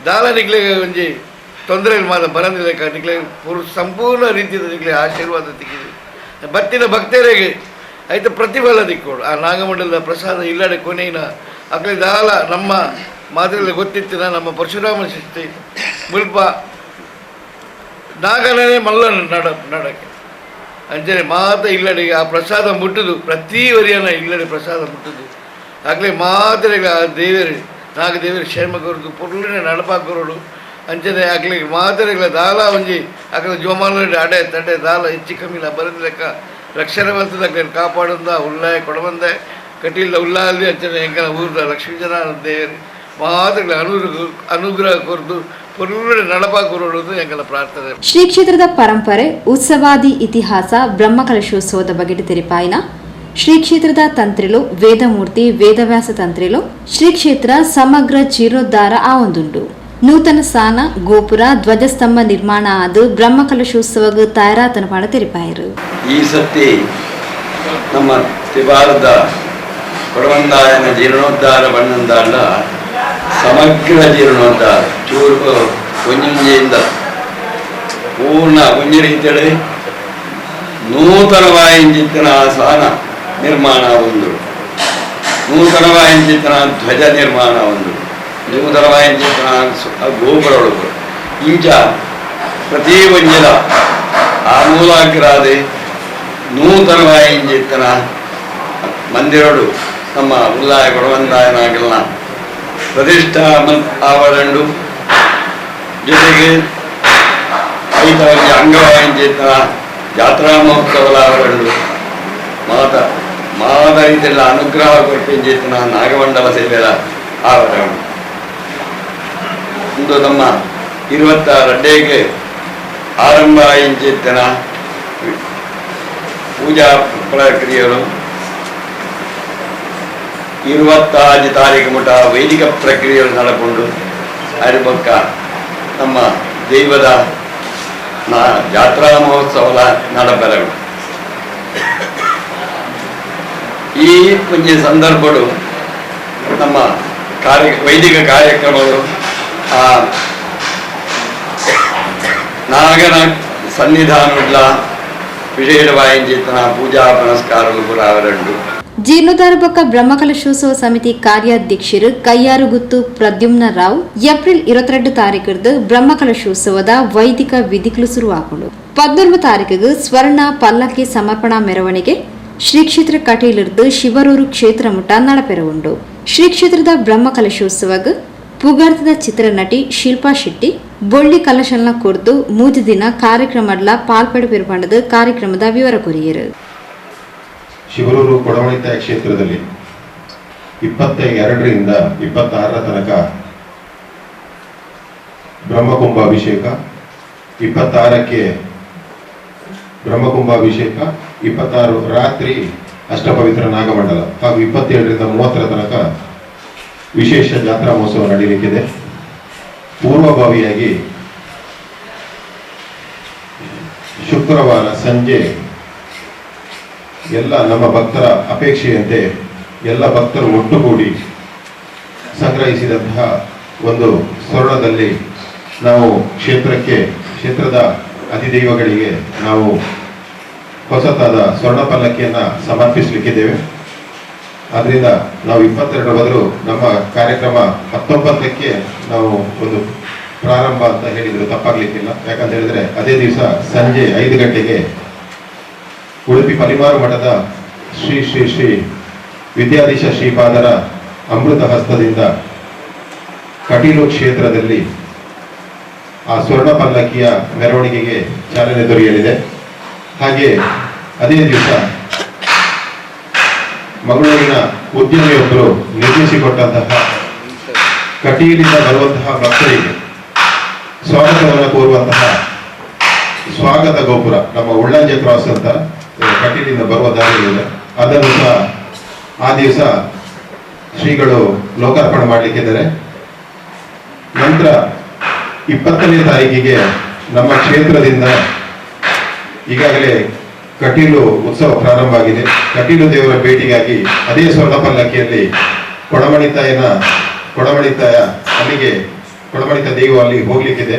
ದಾಲ ನಿಖಲೆ ಒಂಜಿ ತೊಂದರೆ ಮಾತ ಬರಂದಿಲ್ಲ ನಿಖಲೆ ಸಂಪೂರ್ಣ ರೀತಿಯ ನಿಖಲೆ ಆಶೀರ್ವಾದ ತಿಕ್ಕಿದೆ ಬತ್ತಿನ ಭಕ್ತರಿಗೆ ಆಯ್ತು ಪ್ರತಿಫಲ ದಿಕ್ಕೋಡು ಆ ನಾಗಮಂಡಲದ ಪ್ರಸಾದ ಇಲ್ಲಡೆ ಕೊನೆಯಿನ ಅಕಲೆ ದಾಲ ನಮ್ಮ ಮಾತುಗಳಲ್ಲಿ ಗೊತ್ತಿತ್ತಿನ ನಮ್ಮ ಪರಶುರಾಮ ಶಿಸ್ತಿ ಮುಲ್ಪ ನಾಗನೇ ಮಲ್ಲನ ನಡಕ್ಕೆ ಅಂಚನೆ ಮಾತ ಇಲ್ಲಡೆಗೆ ಆ ಪ್ರಸಾದ ಮುಟ್ಟುದು ಪ್ರತಿ ವರಿಯನ ಇಲ್ಲಡೆ ಪ್ರಸಾದ ಮುಟ್ಟುದು ಆಗಲೇ ಮಾತರೆಗೆ ಆ ದೇವರು ನಾಗದೇವರು ಕ್ಷೇಮ ಕೊರದು ಪೊರ್ಲಿನ ನಡಪಾಕೊರೋಡು ಅಂಚನೆ ಆಗಲೇ ಮಾತರೆಗಳ ದಾಲ ಒಂಜಿ ಅಕಲ ಜೋಮಾನ ಅಡೆ ತಡೆ ದಾಲ ಹೆಚ್ಚು ಕಮ್ಮಿನ ಬರೋದು ಲೆಕ್ಕ ರಕ್ಷಣೆ ಬರ್ತದೆ ಕಾಪಾಡುಂದ ಉಲ್ಲಾಯ ಕೊಡಬಂದೆ ಕಟೀಲ್ದ ಉಲ್ಲಾಲಿ ಅಂಚನೆ ಹೆಂಗನ ಊರ್ದ ಲಕ್ಷ್ಮೀ ಜನ ದೇವರು ಮಾತುಗಳ ಅನುಗ್ರಹ ಕೊರದು ಪೊರ್ಲಿನ ನಡಪಾಕೊರೋಡು ಎಂಗಲ ಪ್ರಾರ್ಥನೆ.
ಶ್ರೀ ಕ್ಷೇತ್ರದ ಪರಂಪರೆ ಉತ್ಸವಾದಿ ಇತಿಹಾಸ ಬ್ರಹ್ಮಕಲಶೋತ್ಸವದ ಬಗೆಟ್ ತೆರಿಪಾಯಿನ ಶ್ರೀ ಕ್ಷೇತ್ರದ ತಂತ್ರಿಲು ವೇದಮೂರ್ತಿ ವೇದವ್ಯಾಸ ತಂತ್ರಿಲು ಶ್ರೀ ಕ್ಷೇತ್ರ ಸಮಗ್ರ ಜೀರ್ಣೋದ್ಧಾರ ಆವೊಂದುಂಡು ನೂತನ ಸ್ಥಾನ ಗೋಪುರ ಧ್ವಜಸ್ತಂಭ ನಿರ್ಮಾಣ ಆದು ಬ್ರಹ್ಮಕಲಶೋತ್ಸವಗ್ ತಯಾರಾತನ ಪಾಡ ತೆರಿಪಾಯಿರು.
ಈ ಸತಿ ನಮ್ಮ ತಿವಾರದ ಕೊಡವಂದಾಯನ ಜೀರ್ಣೋದ್ಧಾರ ಬಣ್ಣಂದಾಂಡ ಸಮಗ್ರ ಜೀರ್ಣೋದ್ಧಾರ ಚೂರು ಒಂಜಿಂಜಿಯಿಂದ ಪೂರ್ಣ ಒಂಜಿ ರೀತಿಯಲ್ಲಿ ನೂತನವಾಯಿಂಚಿತ್ತಿನ ಸ್ಥಾನ ನಿರ್ಮಾಣ ಒಂದು ನೂತನವಾಯಿಂಚಿತ್ತಿನ ಧ್ವಜ ನಿರ್ಮಾಣ ಒಂದು ನೂತನವಾಯಿಂಚಿತ್ತಿನ ಗೋಪುರಗಳು ಇಂಚ ಪ್ರತಿ ಒಂಜಿಲ ಆಮೂಲಾಗ್ರಾದೆ ನೂತನವಾಯಿಂಚಿತ್ತಿನ ಮಂದಿರಡು ನಮ್ಮ ಉಲ್ಲಾಯ ಕೊಡವಂದಾಯನಾಗಲ್ಲ ಪ್ರತಿಷ್ಠಾ ಆವರಣು ಜೊತೆಗೆ ಐದವರಿಗೆ ಅಂಗವಾಯಿಂಚಿತ್ತಿನ ಜಾತ್ರಾ ಮಹೋತ್ಸವದ ಆವರಣು ಮಾದ ರೀತಿಯಲ್ಲಿ ಅನುಗ್ರಹ ಕೊಟ್ಟಿನ ನಾಗಮಂಡಲ ಸೇವೆಯ ಆವರಣ ಇಂದು ನಮ್ಮ 22ಕ್ಕೆ ಆರಂಭ ಇಂಚಿತ್ತಿನ ಪೂಜಾ ಪ್ರಕ್ರಿಯೆಗಳು 26 ತಾರೀಕು ಮುಟ ವೈದಿಕ ಪ್ರಕ್ರಿಯೆಗಳು ನಡೆಕೊಂಡು ಅದರ ಪಕ್ಕ ನಮ್ಮ ದೈವದ ಜಾತ್ರಾ ಮಹೋತ್ಸವದ ನಡಬೆರಗಳು ಈ ಒಂದು ಸಂದರ್ಭಗಳು ನಮ್ಮ ವೈದಿಕ ಕಾರ್ಯಕ್ರಮಗಳು ಆ ನಾಗನ ಸನ್ನಿಧಾನವುಳ್ಳ ವಿಶೇಷವಾಯಿಂಚಿತ್ತಿನ ಪೂಜಾ ಪುನಸ್ಕಾರಗಳು ಪೂರ ಅವರಂಡು
ಜೀರ್ಣೋದ್ಧಾರ ಬೊಕ್ಕ ಬ್ರಹ್ಮಕಲಶೋತ್ಸವ ಸಮಿತಿ ಕಾರ್ಯಾಧ್ಯಕ್ಷರು ಕಯ್ಯಾರುಗುತ್ತು ಪ್ರದ್ಯುಮ್ನ ರಾವ್ ಏಪ್ರಿಲ್ 22 ತಾರೀಕರ್ದು ಬ್ರಹ್ಮಕಲಶೋತ್ಸವದ ವೈದಿಕ ವಿಧಿಗಳು ಶುರುವಾಕೊಂಡು 19 ತಾರೀಕಿಗೆ ಸ್ವರ್ಣ ಪಲ್ಲಕ್ಕಿ ಸಮರ್ಪಣಾ ಮೆರವಣಿಗೆ ಶ್ರೀ ಕ್ಷೇತ್ರ ಕಟೀಲಿರ್ದು ಶಿವರೂರು ಕ್ಷೇತ್ರ ಮುಟ ನಡಪೆರವುಂಡು. ಶ್ರೀ ಕ್ಷೇತ್ರದ ಬ್ರಹ್ಮಕಲಶೋತ್ಸವಗ್ ಪುಗಾರ್ಥದ ಚಿತ್ರನಟಿ ಶಿಲ್ಪಾ ಶೆಟ್ಟಿ ಬೊಳ್ಳಿ ಕಲಶಲ್ನ ಕೊರ್ದು 3 ದಿನ ಕಾರ್ಯಕ್ರಮಡ್ಲ ಪಾಲ್ಪಡಿಪಿರುವಂಡದ ಕಾರ್ಯಕ್ರಮದ ವಿವರ ಕೊರಿಯರು.
ಶಿವರೂರು ಕೊಡವಣಿತಾಯ ಕ್ಷೇತ್ರದಲ್ಲಿ 22ರಿಂದ 26 ತನಕ ಬ್ರಹ್ಮಕುಂಭಾಭಿಷೇಕ, 26ಕ್ಕೆ ಬ್ರಹ್ಮಕುಂಭಾಭಿಷೇಕ, 26 ರಾತ್ರಿ ಅಷ್ಟಪವಿತ್ರ ನಾಗಮಂಡಲ ಹಾಗೂ 27ರಿಂದ 30 ತನಕ ವಿಶೇಷ ಜಾತ್ರಾ ಮಹೋತ್ಸವ ನಡೆಯಲಿಕ್ಕಿದೆ. ಪೂರ್ವಭಾವಿಯಾಗಿ ಶುಕ್ರವಾರ ಸಂಜೆ ಎಲ್ಲ ನಮ್ಮ ಭಕ್ತರ ಅಪೇಕ್ಷೆಯಂತೆ ಎಲ್ಲ ಭಕ್ತರು ಒಟ್ಟುಗೂಡಿ ಸಂಗ್ರಹಿಸಿದಂತಹ ಒಂದು ಸ್ವರ್ಣದಲ್ಲಿ ನಾವು ಕ್ಷೇತ್ರದ ಅಧಿದೈವಗಳಿಗೆ ನಾವು ಹೊಸತಾದ ಸ್ವರ್ಣ ಪಲ್ಲಕ್ಕಿಯನ್ನು ಸಮರ್ಪಿಸಲಿಕ್ಕಿದ್ದೇವೆ. ಆದ್ದರಿಂದ ನಾವು 22 ಬದಲು ನಮ್ಮ ಕಾರ್ಯಕ್ರಮ 19ಕ್ಕೆ ನಾವು ಒಂದು ಪ್ರಾರಂಭ ಅಂತ ಹೇಳಿದ್ರು ತಪ್ಪಾಗ್ಲಿಕ್ಕಿಲ್ಲ. ಯಾಕಂತ ಹೇಳಿದ್ರೆ ಅದೇ ದಿವಸ ಸಂಜೆ 5 ಗಂಟೆಗೆ ಉಡುಪಿ ಪರಿಮಾರು ಮಠದ ಶ್ರೀ ಶ್ರೀ ಶ್ರೀ ವಿದ್ಯಾಧೀಶ ಶ್ರೀಪಾದರ ಅಮೃತ ಹಸ್ತದಿಂದ ಕಟೀಲು ಕ್ಷೇತ್ರದಲ್ಲಿ ಆ ಸ್ವರ್ಣ ಪಲ್ಲಕ್ಕಿಯ ಮೆರವಣಿಗೆಗೆ ಚಾಲನೆ ದೊರೆಯಲಿದೆ. ಹಾಗೆ ಅದೇ ದಿವಸ ಮಂಗಳೂರಿನ ಉದ್ಯಮಿಯೊಬ್ಬರು ನಿರ್ಮಿಸಿಕೊಟ್ಟಂತಹ ಕಟೀಲಿಂದ ಬರುವಂತಹ ಭಕ್ತರಿಗೆ ಸ್ವಾಗತವನ್ನು ಕೋರುವಂತಹ ಸ್ವಾಗತ ಗೋಪುರ ನಮ್ಮ ಉಳ್ಳಂಜೆ ಕ್ರಾಸ್ ಅಂತ ಕಟೀಲಿಂದ ಬರುವ ದಾರಿಯಿದೆ. ಅದನ್ನು ಸಹ ಆ ದಿವಸ ಶ್ರೀಗಳು ಲೋಕಾರ್ಪಣೆ ಮಾಡಲಿಕ್ಕಿದ್ದಾರೆ. ನಂತರ 20ನೇ ತಾರೀಕಿಗೆ ನಮ್ಮ ಕ್ಷೇತ್ರದಿಂದ ಈಗಾಗಲೇ ಕಟೀಲು ಉತ್ಸವ ಪ್ರಾರಂಭ ಆಗಿದೆ. ಕಟೀಲು ದೇವರ ಭೇಟಿಗಾಗಿ ಅದೇ ಸ್ವರ್ಣ ಪಲ್ಲಕ್ಕಿಯಲ್ಲಿ ಕೊಡಮಣಿತಾಯ ಅಲ್ಲಿಗೆ ಕೊಡಮಣಿತ ದೇವ ಅಲ್ಲಿ ಹೋಗ್ಲಿಕ್ಕಿದೆ.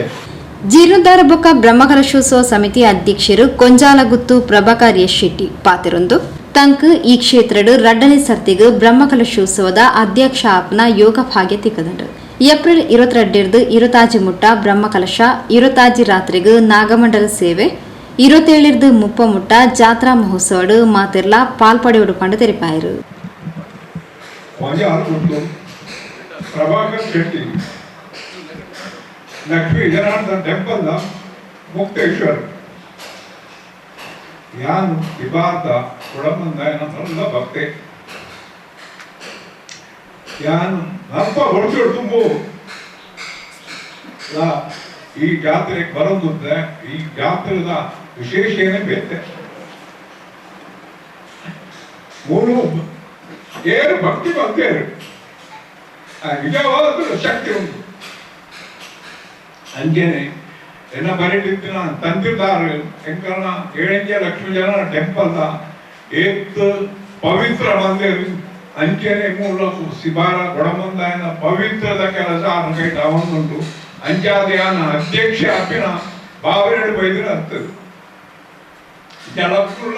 ಜೀರ್ಣೋದ್ಧಾರ ಬೊಕ್ಕ ಬ್ರಹ್ಮಕಲಶೋತ್ಸವ ಸಮಿತಿ ಅಧ್ಯಕ್ಷರು ಕೊಂಜಾಲಗುತ್ತು ಪ್ರಭಾಕರ್ ಎಸ್ ಶೆಟ್ಟಿ ಪಾತಿರೊಂದು ತಂಕ್ ಈ ಕ್ಷೇತ್ರಡು ರಡ್ಡನೇ ಸರ್ತಿಗೆ ಬ್ರಹ್ಮಕಲಶೋತ್ಸವದ ಅಧ್ಯಕ್ಷ ಆಪ್ನ ಯೋಗ ಭಾಗ್ಯ ತಿಕ್ಕದಂಡು ಏಪ್ರಿಲ್ 22 ಇರುತಾಜಿ ಮುಟ್ಟ ಬ್ರಹ್ಮಕಲಶ ಇರುತಾಜಿ ರಾತ್ರಿಗೆ ನಾಗಮಂಡಲ ಸೇವೆ 27 ಮುಪ್ಪ ಮುಟ್ಟ ಜಾತ್ರಾ ಮಹೋತ್ಸವಡು ಮಾತಿರ್ಲ ಪಾಲ್ಪಡೆಯೋಡು ಪಂಡು ತೆರಿಪಾಯರು.
ಪ್ರಭಾಕರ್ ಶೆಟ್ಟಿ ಲಕ್ಷ್ಮೀ ಜನಾರ್ದನ್ ಟೆಂಪಲ್ ಮುಕ್ತೇಶ್ವರ ಯಾನು ವಿಭಾತ ಕೊಡಮಂದಾಯನ ಸಣ್ಣ ಭಕ್ತೆ ಯಾನು ನಲ್ಪ ಹೊಡ್ಸೋಡು ತುಂಬು ಈ ಜಾತ್ರೆಗೆ ಬರೋದಂದ್ರೆ ಈ ಜಾತ್ರೆದ ವಿಶೇಷ ಏನೇ ಬೇತೆ ಮೂರು ಏನು ಭಕ್ತಿ ಬಂತೇರು ನಿಜವಾದ ಶಕ್ತಿ ಉಂಟು. ಅಂಜೇನೆ ಎನ್ನ ಬರೀಲಿತ್ತಿನ ತಂದಿದ್ದಾರೆ ಎಂಕಲ್ನ 7 ಲಕ್ಷ್ಮೀ ಜನ ಟೆಂಪಲ್ ಏತ್ ಪವಿತ್ರ ಮಂದಿರ ಅಂಚೆನೆ ಮೂಲ ಸಿಬಾರ ಕೊಡಮಂದಾಯನ ಪವಿತ್ರದ ಕೆಲಸ ಕೈ ತಾವಂದುಂಟು. ಅಂಚಾದಯಾನ ಅಧ್ಯಕ್ಷ ಅಪ್ಪಿನ ಬಾವಿರಡು ಬೈದಿರ ಅಂತದ್ದು ಜಲಪುರ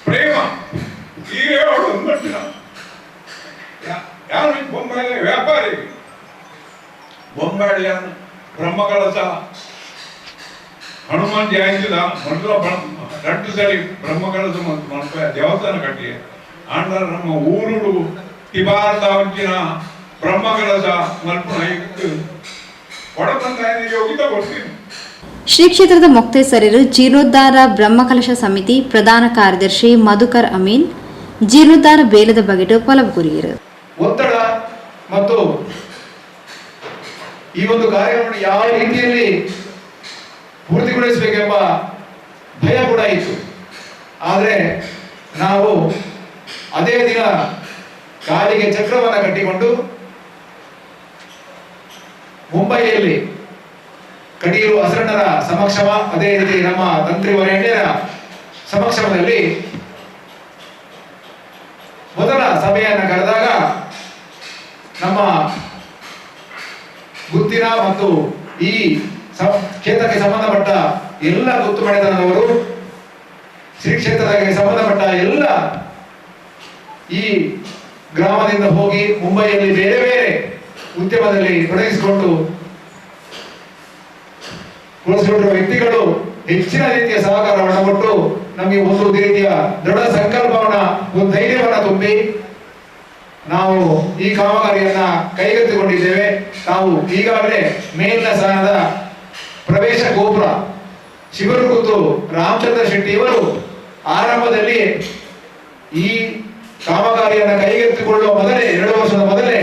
ಪ್ರೇಮ ಈಗ ಒಂದಟ್ಟಿನ ಯಾರು ಬೊಂಬಾಯಿ ವ್ಯಾಪಾರಿ ಬೊಂಬಾಯಿ ಬ್ರಹ್ಮಕಲಶ ಹನುಮಾನ್ ಜಯಂತಿದ ಮೊದಲ 2 ಸರಿ ಬ್ರಹ್ಮಕಲಶ ದೇವಸ್ಥಾನ ಕಟ್ಟಿ ಆಂಡ್ರ ನಮ್ಮ ಊರುಡು ತಿಬಾರದ ವಂಚಿನ ಬ್ರಹ್ಮಕಲಶ ಮಲ್ಪುಣ ಇತ್ತು ಕೊಡಬಂದಾಯನ ಯೋಗಿತ ಕೊಡ್ತೀನಿ.
ಶ್ರೀ ಕ್ಷೇತ್ರದ ಮೊಕ್ತೇಸರರು ಜೀರ್ಣೋದ್ಧಾರ ಬ್ರಹ್ಮಕಲಶ ಸಮಿತಿ ಪ್ರಧಾನ ಕಾರ್ಯದರ್ಶಿ ಮಧುಕರ್ ಅಮೀನ್ ಜೀರ್ಣೋದ್ಧಾರ ಬೇಲದ ಬಗೆಟು ಪಲವಕುರಿಯರು.
ಒತ್ತಡ ಮತ್ತು ಈ ಒಂದು ಕಾರ್ಯವನ್ನು ಯಾವ ರೀತಿಯಲ್ಲಿ ಪೂರ್ತಿಗೊಳಿಸಬೇಕೆಂಬ ಭಯ ಕೂಡ ಇತ್ತು. ಆದರೆ ನಾವು ಅದೇ ದಿನ ಕಾಲಿಗೆ ಚಕ್ರವನ್ನು ಕಟ್ಟಿಕೊಂಡು ಮುಂಬೈಯಲ್ಲಿ ಕಟೀಲು ಹಸರಣ್ಣರ ಸಮಕ್ಷಮ ಅದೇ ರೀತಿ ನಮ್ಮ ತಂತ್ರಿ ವರೇಣ್ಯರ ಸಮಕ್ಷಮದಲ್ಲಿ ಮೊದಲ ಸಭೆಯನ್ನು ಕರೆದಾಗ ನಮ್ಮ ಗುತ್ತಿನ ಮತ್ತು ಈ ಕ್ಷೇತ್ರಕ್ಕೆ ಸಂಬಂಧಪಟ್ಟ ಎಲ್ಲ ಗುತ್ತು ಮನೆತನದವರು ಶ್ರೀ ಕ್ಷೇತ್ರಕ್ಕೆ ಸಂಬಂಧಪಟ್ಟ ಎಲ್ಲ ಈ ಗ್ರಾಮದಿಂದ ಹೋಗಿ ಮುಂಬೈಯಲ್ಲಿ ಬೇರೆ ಬೇರೆ ಉದ್ಯಮದಲ್ಲಿ ತೊಡಗಿಸಿಕೊಂಡು ವ್ಯಕ್ತಿಗಳು ಹೆಚ್ಚಿನ ರೀತಿಯ ಸಹಕಾರವನ್ನು ಕೊಟ್ಟು ನಮಗೆ ಒಂದು ರೀತಿಯ ದೃಢ ಸಂಕಲ್ಪವನ್ನ ಒಂದು ಧೈರ್ಯವನ್ನ ತುಂಬಿ ನಾವು ಈ ಕಾಮಗಾರಿಯನ್ನ ಕೈಗೆತ್ತಿಕೊಂಡಿದ್ದೇವೆ. ನಾವು ಈಗಾಗಲೇ ಮೇಲಿನ ಸ್ಥಾನದ ಪ್ರವೇಶ ಗೋಪುರ ಶಿವರುಗುತ್ತು ರಾಮಚಂದ್ರ ಶೆಟ್ಟಿ ಇವರು ಆರಂಭದಲ್ಲಿ ಈ ಕಾಮಗಾರಿಯನ್ನ ಕೈಗೆತ್ತಿಕೊಳ್ಳುವ ಮೊದಲೇ 2 ವರ್ಷದ ಮೊದಲೇ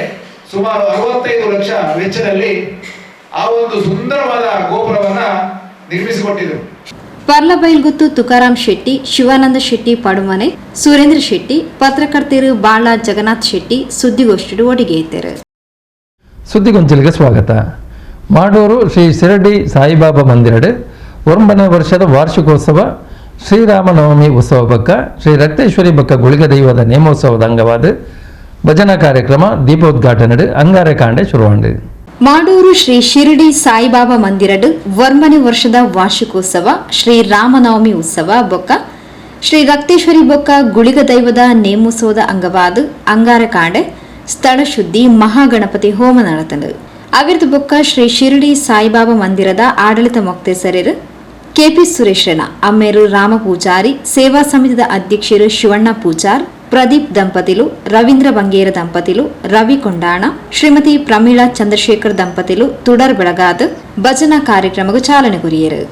ಸುಮಾರು 65 ಲಕ್ಷ ವೆಚ್ಚದಲ್ಲಿ ಆ ಒಂದು ಸುಂದರವಾದ ಗೋಪುರವನ್ನ ನಿರ್ಮಿಸಿಕೊಟ್ಟಿದ್ರು.
ಪರ್ಲಬೈಲ್ಗುತ್ತು ತುಕಾರಾಮ್ ಶೆಟ್ಟಿ, ಶಿವಾನಂದ ಶೆಟ್ಟಿ ಪಡುಮನೆ, ಸುರೇಂದ್ರ ಶೆಟ್ಟಿ, ಪತ್ರಕರ್ತರು ಬಾಳ ಜಗನ್ನಾಥ್ ಶೆಟ್ಟಿ ಸುದ್ದಿಗೋಷ್ಠಿ ಒಟ್ಟಿಗೆ ಇದ್ದರು.
ಸುದ್ದಿಗೊಂಚಲಿಗೆ ಸ್ವಾಗತ. ಮಾಡೂರು ಶ್ರೀ ಶಿರಡಿ ಸಾಯಿಬಾಬಾ ಮಂದಿರಡ್ 9ನೇ ವರ್ಷದ ವಾರ್ಷಿಕೋತ್ಸವ ಶ್ರೀರಾಮನವಮಿ ಉತ್ಸವ ಬಕ್ಕ ಶ್ರೀ ರಕ್ತೇಶ್ವರಿ ಬಕ್ಕ ಗುಳಿಗ ದೈವದ ನೇಮೋತ್ಸವದ ಅಂಗವಾದ ಭಜನಾ ಕಾರ್ಯಕ್ರಮ ದೀಪೋದ್ಘಾಟನೆ ಅಂಗಾರೆ ಕಾಂಡೆ ಶುರುವಾಂಡು.
ಮಾಡೂರು ಶ್ರೀ ಶಿರಡಿ ಸಾಯಿಬಾಬಾ ಮಂದಿರಡ್ 1ನೇ ವರ್ಷದ ವಾರ್ಷಿಕೋತ್ಸವ ಶ್ರೀ ರಾಮನವಮಿ ಉತ್ಸವ ಬೊಕ್ಕ ಶ್ರೀ ರಕ್ತೇಶ್ವರಿ ಬೊಕ್ಕ ಗುಳಿಗ ದೈವದ ನೇಮೋತ್ಸವದ ಅಂಗವಾದ ಅಂಗಾರೆ ಕಾಂಡೆ ಸ್ಥಳ ಶುದ್ಧಿ ಮಹಾಗಣಪತಿ ಹೋಮ ನಡೆತಂಡು. ಅವಿರ್ದ ಬೊಕ್ಕ ಶ್ರೀ ಶಿರಡಿ ಸಾಯಿಬಾಬಾ ಮಂದಿರದ ಆಡಳಿತ ಮೊಕ್ತೇಸರರು ಕೆಪಿ ಸುರೇಶ್ರನ ಅಮ್ಮೇರು ರಾಮ ಪೂಜಾರಿ ಸೇವಾ ಸಮಿತಿದ ಅಧ್ಯಕ್ಷರು ಶಿವಣ್ಣ ಪೂಜಾರ್ ಪ್ರದೀಪ್ ದಂಪತಿಲು ರವೀಂದ್ರ ಬಂಗೇರ ದಂಪತಿಲು ರವಿ ಕೊಂಡಾಣ ಶ್ರೀಮತಿ ಪ್ರಮೀಳಾ ಚಂದ್ರಶೇಖರ್ ದಂಪತಿಲು ತುಡರ್ ಬೆಳಗಾದ ಭಜನಾ ಕಾರ್ಯಕ್ರಮಕ್ಕೆ ಚಾಲನೆ ಕೊರಿಯರು.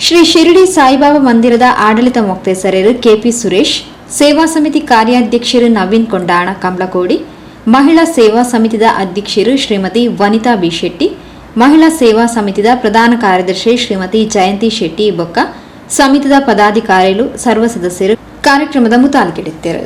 ಶ್ರೀ ಶಿರಡಿ ಸಾಯಿಬಾಬಾ ಮಂದಿರದ ಆಡಳಿತ ಮೊಕ್ತೇಸರರು ಕೆಪಿ ಸುರೇಶ್, ಸೇವಾ ಸಮಿತಿ ಕಾರ್ಯಾಧ್ಯಕ್ಷರು ನವೀನ್ ಕೊಂಡಾಣ ಕಮಲಕೋಡಿ, ಮಹಿಳಾ ಸೇವಾ ಸಮಿತಿದ ಅಧ್ಯಕ್ಷರು ಶ್ರೀಮತಿ ವನಿತಾ ಬಿ ಶೆಟ್ಟಿ, ಮಹಿಳಾ ಸೇವಾ ಸಮಿತಿದ ಪ್ರಧಾನ ಕಾರ್ಯದರ್ಶಿ ಶ್ರೀಮತಿ ಜಯಂತಿ ಶೆಟ್ಟಿ ಬೊಕ್ಕ ಸಮಿತಿದ ಪದಾಧಿಕಾರಿಗಳು ಸರ್ವ ಸದಸ್ಯರು ಕಾರ್ಯಕ್ರಮದ ಮುತಾಲಿಕೆಡಿದ್ದರು.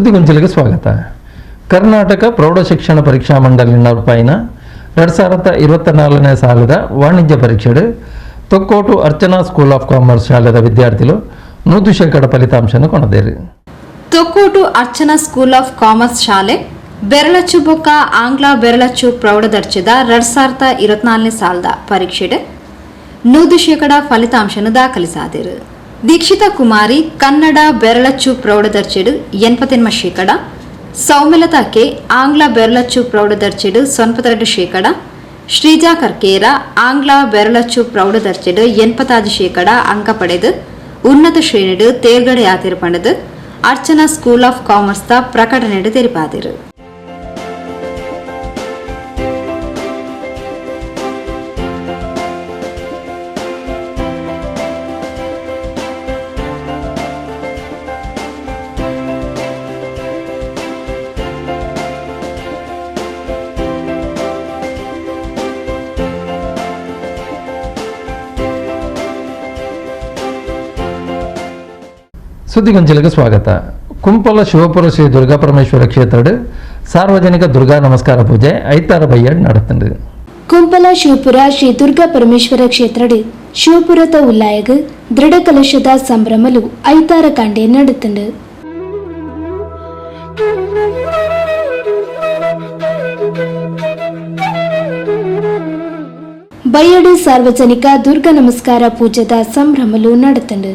ಸುದ್ದಿಗೊಂಚಲಿಗೆ ಸ್ವಾಗತ. ಕರ್ನಾಟಕ ಪ್ರೌಢಶಿಕ್ಷಣ ಪರೀಕ್ಷಾ ಮಂಡಳಿ ಪೈನ 2024 ಸಾಲದ ವಾಣಿಜ್ಯ ಪರೀಕ್ಷೆಡು Thokkottu Archana school of commerce ಶಾಲೆದ ವಿದ್ಯಾರ್ಥಿಗಳು 100% ಫಲಿತಾಂಶನ ಕೊನದೇರು.
Thokkottu Archana school of commerce ಶಾಲೆ ಬೆರಳಚ್ಚು ಬೊಕ್ಕ ಆಂಗ್ಲ ಬೆರಳಚ್ಚು ಪ್ರೌಢದರ್ಜೆದ 2024 ಸಾಲದ ಪರೀಕ್ಷೆಡು 100% ಫಲಿತಾಂಶನ ದಾಖಲಿಸಾದಿರು. ದೀಕ್ಷಿತಾ ಕುಮಾರಿ ಕನ್ನಡ ಬೆರಳಚ್ಚು ಪ್ರೌಢದರ್ಜೆಡು 88%, ಸೌಮ್ಯಲತಾ ಕೆ ಆಂಗ್ಲ ಬೆರಳಚ್ಚು ಪ್ರೌಢದರ್ಜೆಡು 92%, ಶ್ರೀಜಾ ಕರ್ಕೇರ ಆಂಗ್ಲ ಬೆರಳಚ್ಚು ಪ್ರೌಢದರ್ಜೆಡು 86% ಅಂಕ ಪಡೆದು ಉನ್ನತ ಶ್ರೇಣಿಡು ತೇರ್ಗಡೆ ಆತಿರ್ಪಣದು ಅರ್ಚನಾ ಸ್ಕೂಲ್ ಆಫ್ ಕಾಮರ್ಸ್ ದ ಪ್ರಕಟಣೆಡು ತೆರಿಪಾದಿರು.
ಸುದ್ದಿಗೊಂಚಲಿಗೆ ಸ್ವಾಗತ. ಕುಂಪಲ ಶಿವಪುರ ಶ್ರೀ ದುರ್ಗಾಪರಮೇಶ್ವರ ಕ್ಷೇತ್ರದ ಸಾರ್ವಜನಿಕ ದುರ್ಗಾ ನಮಸ್ಕಾರ ಪೂಜೆ ಐತಾರ ಬಯ್ಯಡ್ ನಡೆತಂಡು.
ಕುಂಪಲ ಶಿವಪುರ ಶ್ರೀ ದುರ್ಗಾ ಪರಮೇಶ್ವರ ಕ್ಷೇತ್ರಡು ಶಿವಪುರದ ಉಲ್ಲಾಯಗ ದೃಢ ಕಲಶದ ಸಂಭ್ರಮಲು ಐತಾರ ಕಾಂಡೆ ನಡೆತಂಡು. ಬಯ್ಯಡು ಸಾರ್ವಜನಿಕ ದುರ್ಗಾ ನಮಸ್ಕಾರ ಪೂಜೆದ ಸಂಭ್ರಮಲು ನಡೆತಂಡು.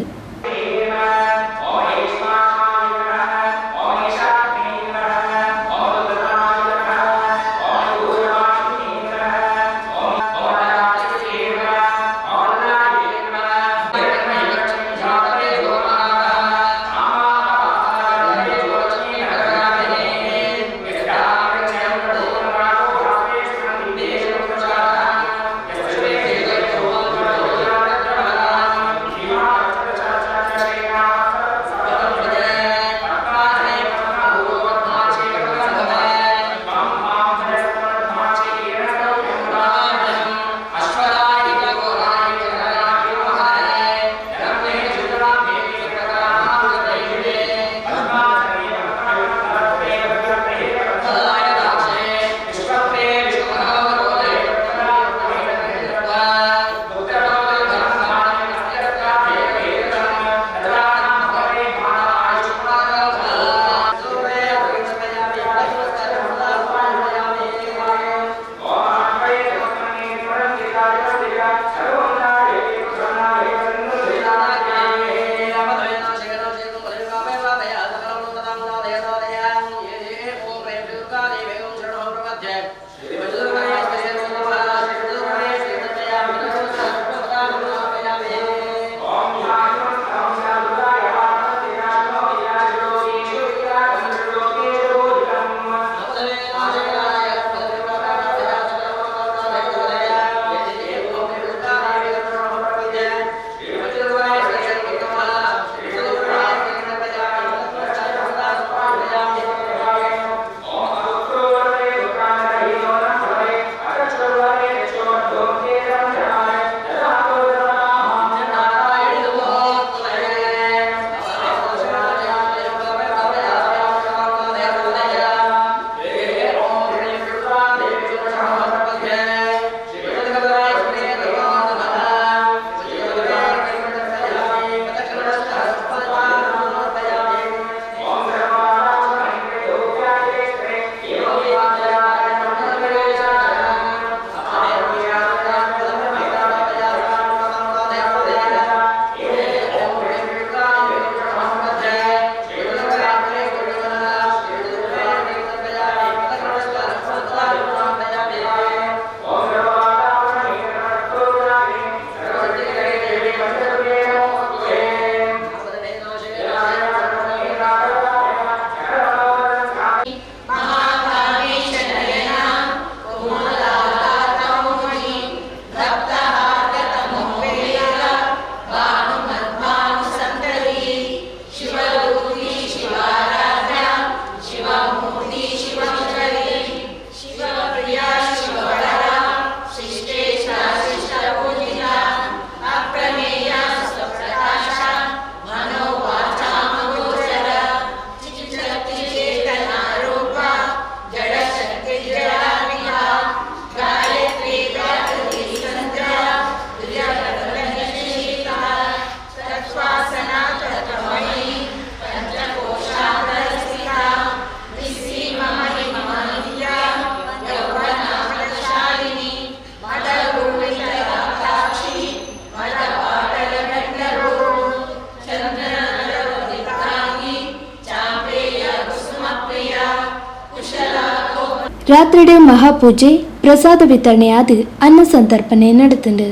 ರಾತ್ರಿಡೆ ಮಹಾಪೂಜೆ ಪ್ರಸಾದ ವಿತರಣೆಯಾದ ಅನ್ನ ಸಂತರ್ಪಣೆ ನಡೆತಂಡು.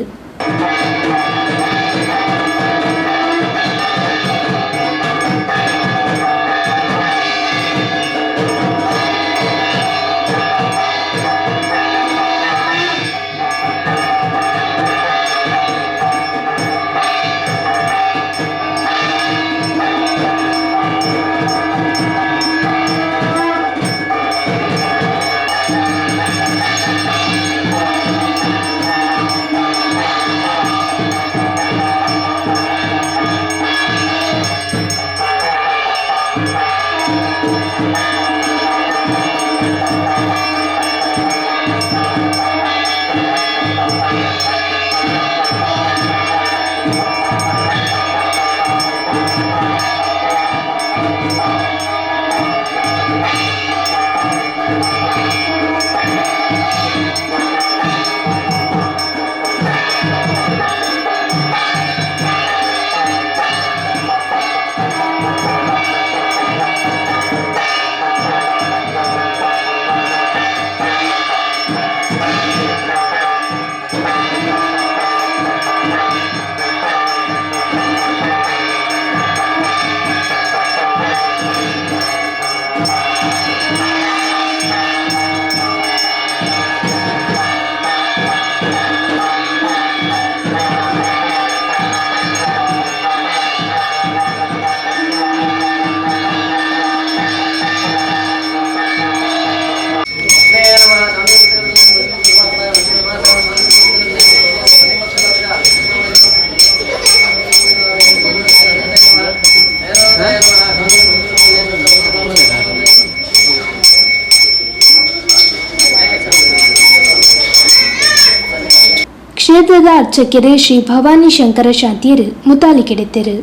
ಕ್ಷೇತ್ರದ ಅರ್ಚಕರೇ ಶ್ರೀ ಭವಾನಿ ಶಂಕರ ಶಾಂತಿಯರು ಮುತಾಲಿಕೆಡೆತ್ತರು.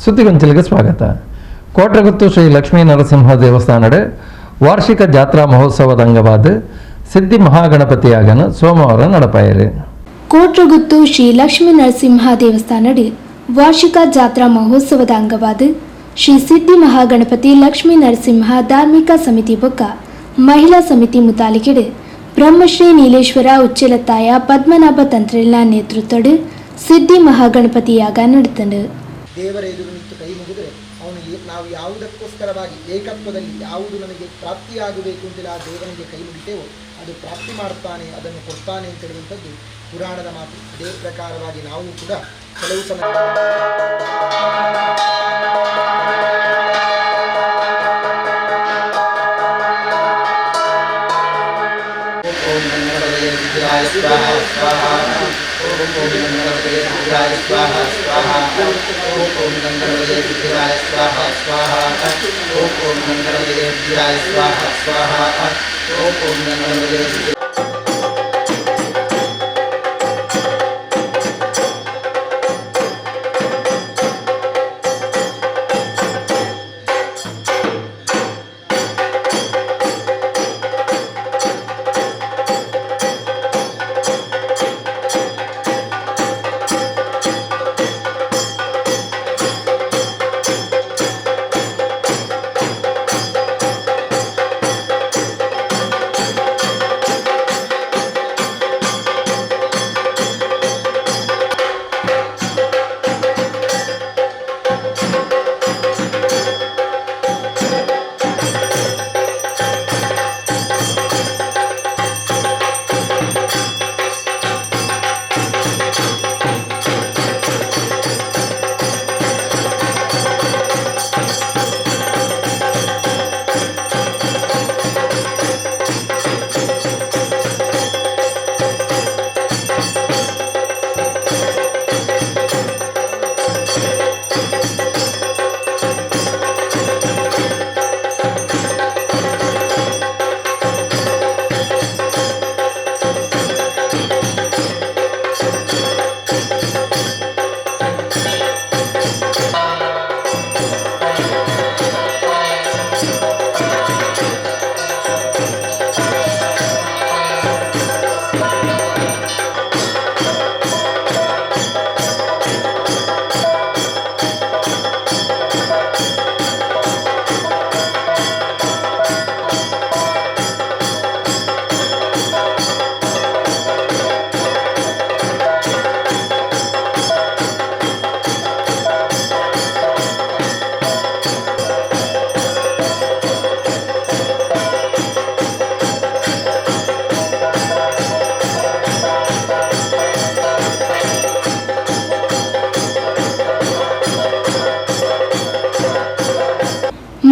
ಸುದ್ದಿಗೊಂಚಲಿಗೆ ಸ್ವಾಗತ. ಕೋಟ್ರಗುತ್ತು ಶ್ರೀ ಲಕ್ಷ್ಮೀ ನರಸಿಂಹ ದೇವಸ್ಥಾನದ ವಾರ್ಷಿಕ ಜಾತ್ರಾ ಮಹೋತ್ಸವದ ಅಂಗವಾದ ಸಿದ್ಧಿ ಮಹಾಗಣಪತಿಯಾಗನ ಸೋಮವಾರ ನಡಪಾಯರು.
ಕೋಟ್ರಗುತ್ತು ಶ್ರೀ ಲಕ್ಷ್ಮೀ ನರಸಿಂಹ ದೇವಸ್ಥಾನದ ವಾರ್ಷಿಕ ಜಾತ್ರಾ ಮಹೋತ್ಸವದ ಅಂಗವಾದ ಶ್ರೀ ಸಿದ್ಧಿ ಮಹಾಗಣಪತಿ ಲಕ್ಷ್ಮೀ ನರಸಿಂಹ ಧಾರ್ಮಿಕ ಸಮಿತಿ ಬೊಕ್ಕ ಮಹಿಳಾ ಸಮಿತಿ ಮುತಾಲಿಕೆಡೆ ಬ್ರಹ್ಮಶ್ರೀ ನೀಲೇಶ್ವರ ಉಚ್ಚಲತ್ತಾಯ ಪದ್ಮನಾಭ ತಂತ್ರೆಲ್ಲ ನೇತೃತ್ವದ ಸಿದ್ಧಿ ಮಹಾಗಣಪತಿ ಯಾಗ ನಡೆತಂಡು.
ದೇವರ ಎದುರು ನಿಂತು ಕೈ ಮುಗಿದರೆ ಅವನು ನಾವು ಯಾವುದಕ್ಕೋಸ್ಕರವಾಗಿ ಏಕತ್ವದಲ್ಲಿ ಯಾವುದು ನಮಗೆ ಪ್ರಾಪ್ತಿಯಾಗಬೇಕು ಅಂತೇಳಿ ಆ ದೇವನಿಗೆ ಕೈ ಮುಗಿತೇವೋ ಅದು ಪ್ರಾಪ್ತಿ ಮಾಡ್ತಾನೆ, ಅದನ್ನು ಕೊಡ್ತಾನೆ ಅಂತ ಹೇಳುವಂಥದ್ದು ಪುರಾಣದ ಮಾತು. ಅದೇ ಪ್ರಕಾರವಾಗಿ ನಾವು ಕೂಡ ಕೆಲವು ಸಮಯ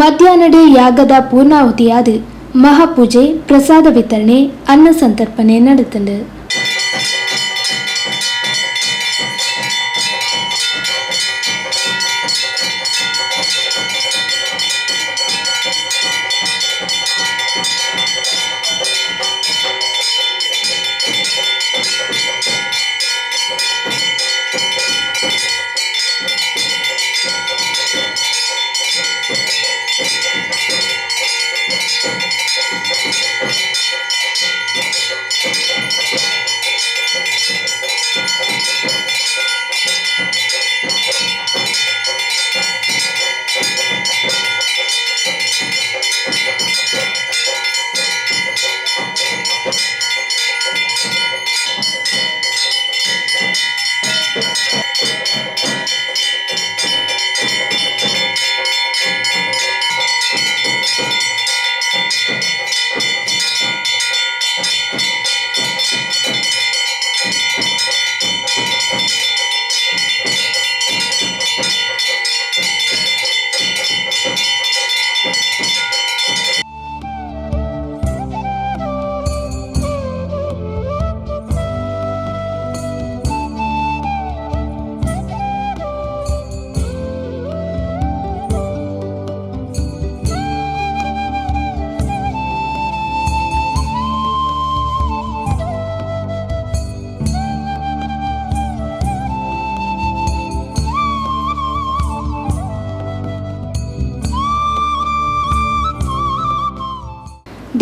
ಮಧ್ಯಾಹ್ನದ ಯಾಗದ ಪೂರ್ಣಾಹುತಿಯಾದ ಮಹಾಪೂಜೆ, ಪ್ರಸಾದ ವಿತರಣೆ, ಅನ್ನ ಸಂತರ್ಪಣೆ ನಡೆತಂಡು.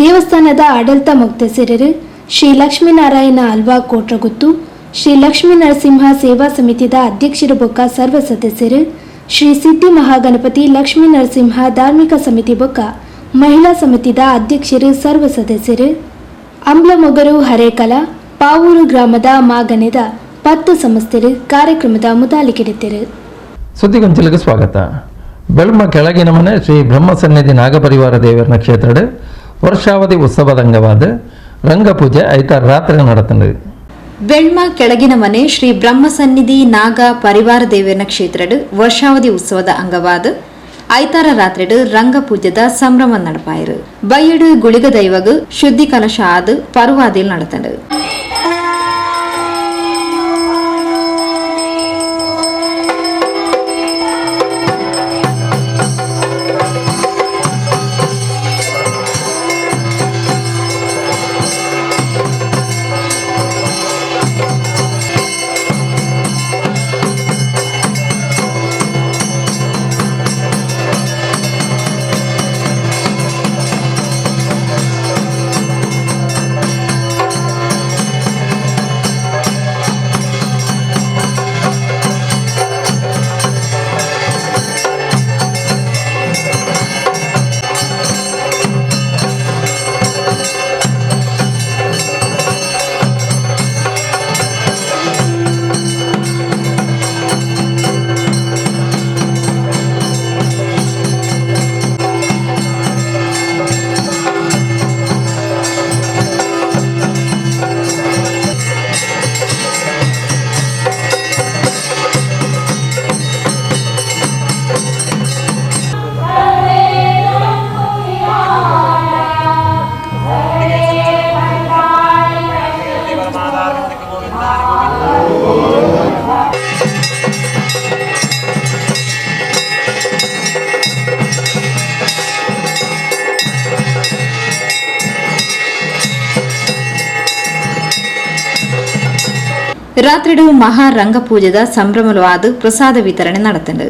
ದೇವಸ್ಥಾನದ ಆಡಳಿತ ಮುಕ್ತೇಸರರು ಶ್ರೀ ಲಕ್ಷ್ಮೀನಾರಾಯಣ ಅಲ್ವಾ ಕೋಟ್ರಗುತ್ತು, ಶ್ರೀ ಲಕ್ಷ್ಮೀ ನರಸಿಂಹ ಸೇವಾ ಸಮಿತಿದ ಅಧ್ಯಕ್ಷರು ಬೊಕ್ಕ ಸರ್ವ ಸದಸ್ಯರು, ಶ್ರೀ ಸಿದ್ಧಿ ಮಹಾಗಣಪತಿ ಲಕ್ಷ್ಮೀ ನರಸಿಂಹ ಧಾರ್ಮಿಕ ಸಮಿತಿ ಬೊಕ್ಕ ಮಹಿಳಾ ಸಮಿತಿದ ಅಧ್ಯಕ್ಷರು ಸರ್ವ ಸದಸ್ಯರು, ಅಂಬ್ಲಮೊಗರು ಹರೇಕಲ ಪಾವೂರು ಗ್ರಾಮದ ಮಾಗನೆದ 10 ಸಂಸ್ಥೆರು ಕಾರ್ಯಕ್ರಮದ ಮುತಾಲಿಕೆಡಿದ್ದರು.
ಸುದ್ದಿಗೊಂಚಲಿಗೆ ಸ್ವಾಗತ. ಬೆಳ್ಮ ಕೆಳಗಿನ ಮನೆ ಶ್ರೀ ಬ್ರಹ್ಮಸನ್ನಿಧಿ ನಾಗಪರಿವಾರ ದೇವರ ಕ್ಷೇತ್ರದ ವರ್ಷಾವಧಿ ಉತ್ಸವದ ಅಂಗವಾದ ರಂಗಪೂಜೆ ಐತಾರ ರಾತ್ರಿ ನಡೆತಂಡು.
ಬೆಳ್ಮ ಕೆಳಗಿನ ಮನೆ ಶ್ರೀ ಬ್ರಹ್ಮಸನ್ನಿಧಿ ನಾಗ ಪರಿವಾರ ದೇವರ ಕ್ಷೇತ್ರದ ವರ್ಷಾವಧಿ ಉತ್ಸವದ ಅಂಗವಾದ ಐತಾರ ರಾತ್ರಿಡು ರಂಗಪೂಜದ ಸಂಭ್ರಮ நடப்பாயிரு. ಬಯ್ಯಡು ಗುಳಿಗ ದೈವಗು ಶುದ್ಧಿ ಕಲಶ ಆದು ಪರ್ವಾದಿಲ್ நடத்தಂಡು. ರಾತ್ರಿಡು ಮಹಾ ರಂಗಪೂಜೆದ ಸಂಭ್ರಮವಾದ ಪ್ರಸಾದ ವಿತರಣೆ ನಡೆತಂಡು.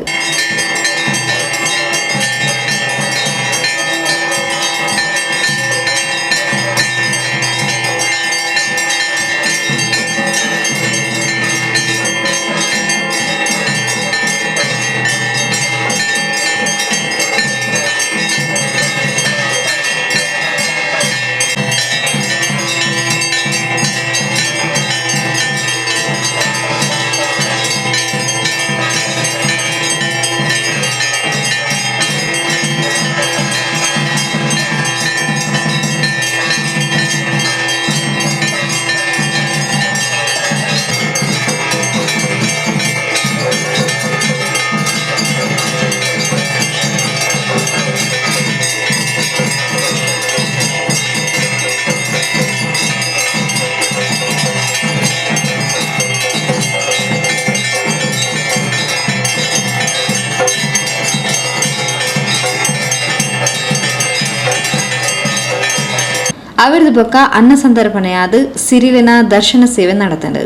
ಅವರದು ಬೊಕ್ಕ ಅನ್ನ ಸಂದರ್ಪಣೆಯಾದ ಸಿರಿಲಿನ ದರ್ಶನ ಸೇವೆ ನಡೆತಂಡು.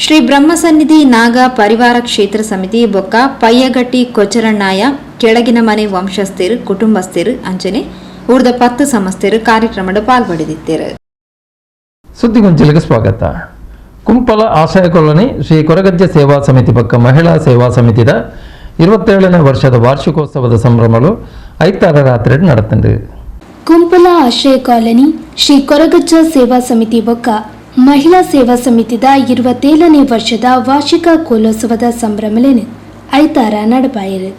ಶ್ರೀ ಬ್ರಹ್ಮಸನ್ನಿಧಿ ನಾಗ ಪರಿವಾರ ಕ್ಷೇತ್ರ ಸಮಿತಿ ಬೊಕ್ಕ ಪಯ್ಯಗಟ್ಟಿ ಕೊಚರಣ್ಣಾಯ ಕೆಳಗಿನ ಮನೆ ವಂಶಸ್ಥರು ಕುಟುಂಬಸ್ಥರು ಅಂಚನೆ ಉಳಿದ 10 ಸಂಸ್ಥೆರು ಕಾರ್ಯಕ್ರಮದ ಪಾಲ್ಪಡಿದಿದ್ದರು.
ಸುದ್ದಿಗೊಂಚಲಿಗೆ ಸ್ವಾಗತ. ಕುಂಪಲ ಆಶಯ ಕಾಲೋನಿ ಶ್ರೀ ಕೊರಗಜ್ಜೆ ಸೇವಾ ಸಮಿತಿ ಪಕ್ಕ ಮಹಿಳಾ ಸೇವಾ ಸಮಿತಿದ 27ನೇ ವರ್ಷದ ವಾರ್ಷಿಕೋತ್ಸವದ ಸಂಭ್ರಮಗಳು ಐತಾರ ರಾತ್ರಿ ನಡೆತಂಡು.
ಕುಂಪಲ ಆಶ್ರಯ ಕಾಲನಿ ಶ್ರೀ ಕೊರಗಜ್ಜ ಸೇವಾ ಸಮಿತಿ ಬೊಕ್ಕ ಮಹಿಳಾ ಸೇವಾ ಸಮಿತಿದ 27ನೇ ವರ್ಷದ ವಾರ್ಷಿಕ ಕೋಲೋತ್ಸವದ ಸಂಭ್ರಮಲೇನು ಐತಾರ ನಡಪಾಯಿರು.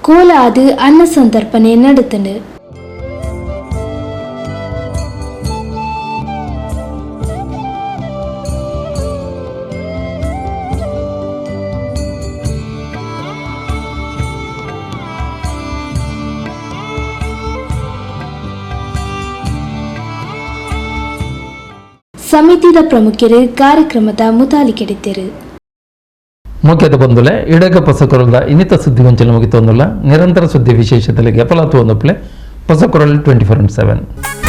ಕೋಲಾದು ಅನ್ನ ಸಂತರ್ಪಣೆ ನಡೆತಂಡು. ಸಮಿತಿಯ ಪ್ರಮುಖರು ಕಾರ್ಯಕ್ರಮದ ಮುತಾಲಿಕೆಡಿದ್ದರು.
ಮುಖ್ಯದ ಬಂಧುಲೆ ಇಡಗ ಪೊಸಕೊರಲ್ದ ಇನ್ನಿತ ಸುದ್ದಿಗೊಂಚಲು ಮುಗಿತೊಂದುಲ್ಲ ನಿರಂತರ ಸುದ್ದಿ ವಿಶೇಷತೆಗೆ ಫಲಾತು ಒಂದೊಪ್ಲೆ ಪೊಸಕೊರಲ್ 24/7.